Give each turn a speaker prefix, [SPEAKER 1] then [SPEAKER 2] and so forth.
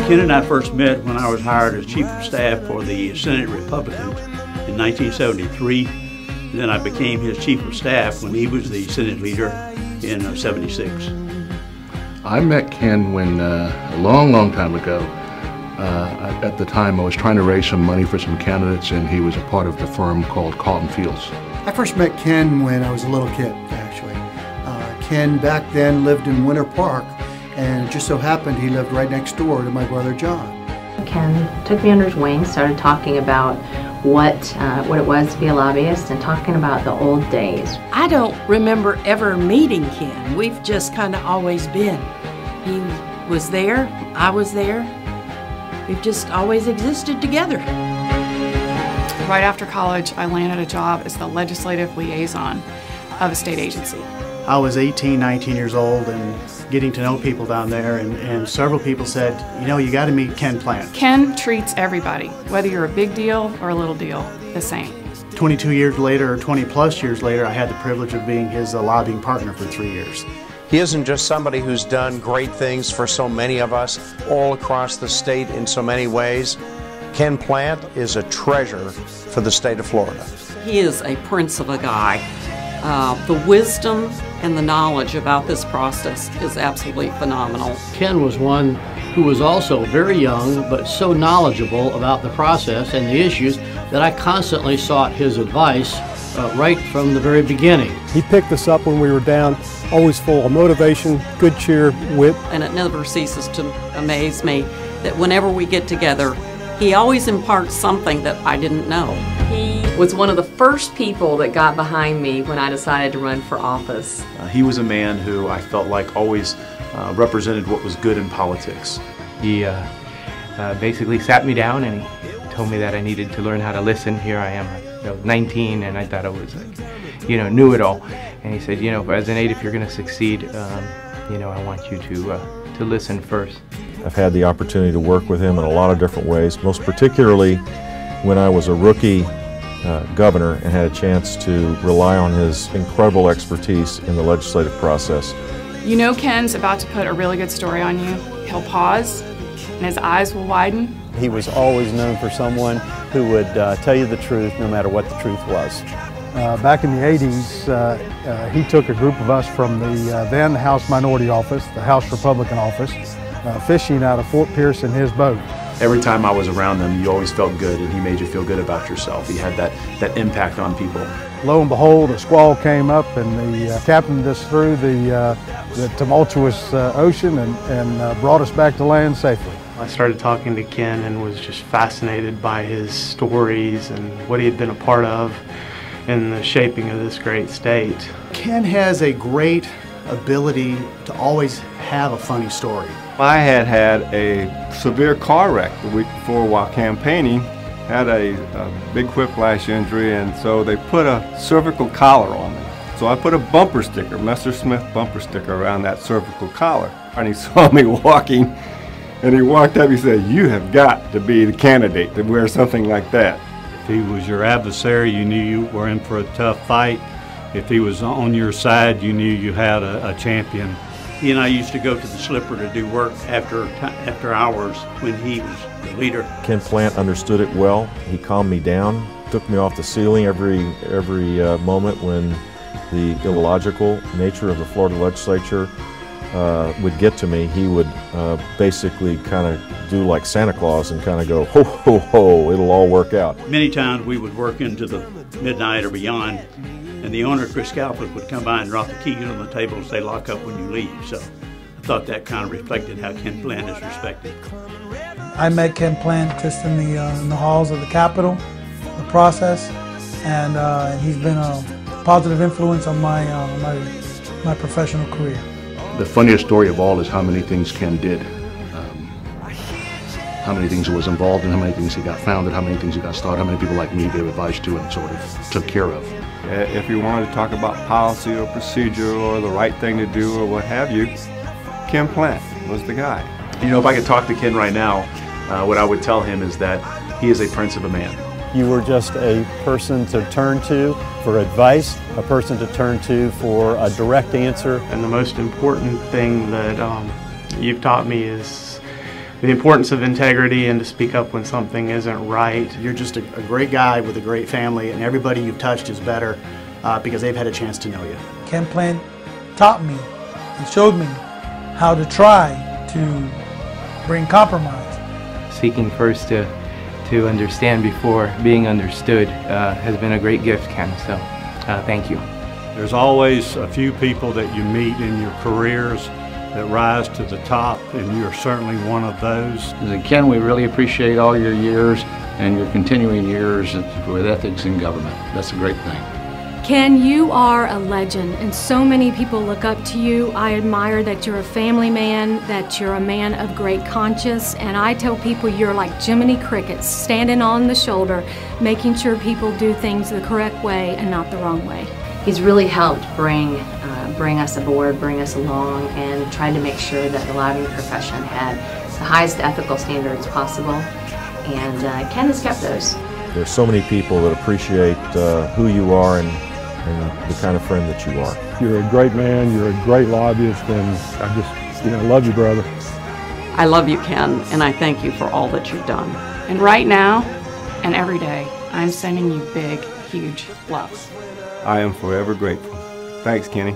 [SPEAKER 1] Ken and I first met when I was hired as Chief of Staff for the Senate Republicans in 1973. Then I became his Chief of Staff when he was the Senate leader in '76.
[SPEAKER 2] I met Ken when, a long time ago, at the time I was trying to raise some money for some candidates, and he was a part of the firm called Carlton Fields.
[SPEAKER 3] I first met Ken when I was a little kid, actually. Ken back then lived in Winter Park, and it just so happened he lived right next door to my brother John.
[SPEAKER 4] Ken took me under his wing, started talking about what it was to be a lobbyist and talking about the old days.
[SPEAKER 5] I don't remember ever meeting Ken. We've just kind of always been. He was there, I was there. We've just always existed together.
[SPEAKER 6] Right after college, I landed a job as the legislative liaison of a state agency.
[SPEAKER 7] I was 18, 19 years old and getting to know people down there, and several people said, you know, you got to meet Ken Plante.
[SPEAKER 6] Ken treats everybody, whether you're a big deal or a little deal, the same.
[SPEAKER 7] 22 years later, or 20 plus years later, I had the privilege of being his lobbying partner for 3 years.
[SPEAKER 8] He isn't just somebody who's done great things for so many of us all across the state in so many ways. Ken Plante is a treasure for the state of Florida.
[SPEAKER 9] He is a prince of a guy. The wisdom and the knowledge about this process is absolutely phenomenal.
[SPEAKER 10] Ken was one who was also very young but so knowledgeable about the process and the issues that I constantly sought his advice right from the very beginning.
[SPEAKER 11] He picked us up when we were down, always full of motivation, good cheer, wit.
[SPEAKER 9] And it never ceases to amaze me that whenever we get together, he always imparts something that I didn't know.
[SPEAKER 4] He was one of the first people that got behind me when I decided to run for office.
[SPEAKER 12] He was a man who I felt like always represented what was good in politics.
[SPEAKER 13] He basically sat me down and he told me that I needed to learn how to listen. Here I am, 19, and I thought I was like, knew it all. And he said, as an aide, if you're going to succeed, I want you to listen first.
[SPEAKER 14] I've had the opportunity to work with him in a lot of different ways, most particularly when I was a rookie governor and had a chance to rely on his incredible expertise in the legislative process.
[SPEAKER 6] You know Ken's about to put a really good story on you. He'll pause and his eyes will widen.
[SPEAKER 15] He was always known for someone who would tell you the truth no matter what the truth was.
[SPEAKER 11] Back in the 80s, he took a group of us from the then House Minority Office, the House Republican Office, fishing out of Fort Pierce in his boat.
[SPEAKER 12] Every time I was around them, you always felt good, and he made you feel good about yourself. He had that impact on people.
[SPEAKER 11] Lo and behold, a squall came up, and the captained us through the tumultuous ocean and brought us back to land safely.
[SPEAKER 16] I started talking to Ken and was just fascinated by his stories and what he had been a part of in the shaping of this great state.
[SPEAKER 7] Ken has a great ability to always have a funny story.
[SPEAKER 17] I had a severe car wreck the week before while campaigning, had a big whiplash injury, and so they put a cervical collar on me. So I put a bumper sticker, Mr. Smith bumper sticker, around that cervical collar. And he saw me walking, and he walked up, he said, "You have got to be the candidate to wear something like that."
[SPEAKER 18] If he was your adversary, you knew you were in for a tough fight. If he was on your side, you knew you had a champion.
[SPEAKER 1] He and I used to go to the Slipper to do work after hours when he was the leader.
[SPEAKER 14] Ken Plante understood it well. He calmed me down, took me off the ceiling every moment when the illogical nature of the Florida legislature would get to me. He would basically kind of do like Santa Claus and kind of go, ho, ho, ho, it'll all work out.
[SPEAKER 1] Many times we would work into the midnight or beyond, and the owner, Chris Galpin, would come by and drop the keys on the table and say, "Lock up when you leave." So I thought that kind of reflected how Ken Plante is respected.
[SPEAKER 19] I met Ken Plante just in the halls of the Capitol, the process, and he's been a positive influence on my professional career.
[SPEAKER 2] The funniest story of all is how many things Ken did. How many things he was involved in, how many things he got founded, how many things he got started, how many people like me gave advice to and sort of took care of.
[SPEAKER 17] If you wanted to talk about policy or procedure or the right thing to do or what have you, Ken Plante was the guy.
[SPEAKER 12] If I could talk to Ken right now, what I would tell him is that he is a prince of a man.
[SPEAKER 15] You were just a person to turn to for advice, a person to turn to for a direct answer.
[SPEAKER 16] And the most important thing that you've taught me is the importance of integrity and to speak up when something isn't right.
[SPEAKER 7] You're just a great guy with a great family, and everybody you've touched is better because they've had a chance to know you.
[SPEAKER 19] Ken Plante taught me and showed me how to try to bring compromise.
[SPEAKER 13] Seeking first to understand before being understood has been a great gift, Ken, so thank you.
[SPEAKER 18] There's always a few people that you meet in your careers that rise to the top, and you're certainly one of those.
[SPEAKER 2] Ken, we really appreciate all your years and your continuing years with ethics in government. That's a great thing.
[SPEAKER 20] Ken, you are a legend, and so many people look up to you. I admire that you're a family man, that you're a man of great conscience, and I tell people you're like Jiminy Crickets, standing on the shoulder, making sure people do things the correct way and not the wrong way.
[SPEAKER 4] He's really helped bring us aboard, bring us along, and tried to make sure that the lobbying profession had the highest ethical standards possible, and Ken has kept those.
[SPEAKER 14] There's so many people that appreciate who you are and the kind of friend that you are.
[SPEAKER 11] You're a great man, you're a great lobbyist, and I just, love you, brother.
[SPEAKER 9] I love you, Ken, and I thank you for all that you've done.
[SPEAKER 6] And right now and every day, I'm sending you big, huge love.
[SPEAKER 17] I am forever grateful. Thanks, Kenny.